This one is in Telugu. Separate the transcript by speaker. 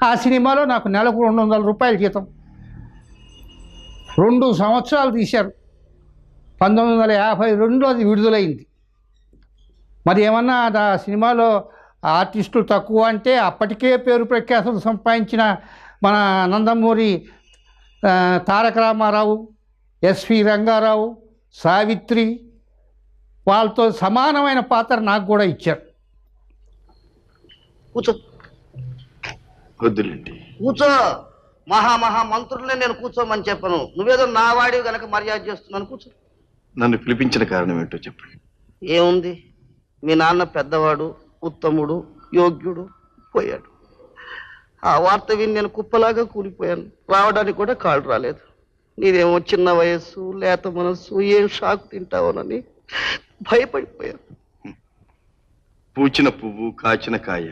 Speaker 1: ఆ సినిమాలో నాకు నెలకు 200 రూపాయల జీతం. 2 సంవత్సరాలు తీశారు. 1952లో అది విడుదలైంది. మరి ఏమన్నా ఆ సినిమాలో ఆర్టిస్టులు తక్కువ అంటే అప్పటికే పేరు ప్రఖ్యాతులు సంపాదించిన మన నందమూరి తారక రామారావు, ఎస్వి రంగారావు, సావిత్రి వాళ్ళతో సమానమైన పాత్ర నాకు కూడా ఇచ్చారు.
Speaker 2: కూర్చో
Speaker 3: వద్దులేండి.
Speaker 2: కూర్చో. మహా మంత్రులనే నేను కూర్చోమని చెప్పను. నువ్వేదో నా వాడివి గనక మర్యాద చేస్తున్నాను. కూర్చో.
Speaker 3: నన్ను పిలిపించిన కారణం ఏంటో చెప్పండి.
Speaker 2: ఏముంది, మీ నాన్న పెద్దవాడు, ఉత్తముడు, యోగ్యుడు పోయాడు. ఆ వార్త విని నేను కుప్పలాగా కూలిపోయాను. రావడానికి కూడా కాళ్ళు రాలేదు. నీదేమో చిన్న వయస్సు, లేత మనస్సు, ఏం షాక్ తింటావోనని భయపడిపోయాను.
Speaker 3: పూచిన పువ్వు కాచిన కాయ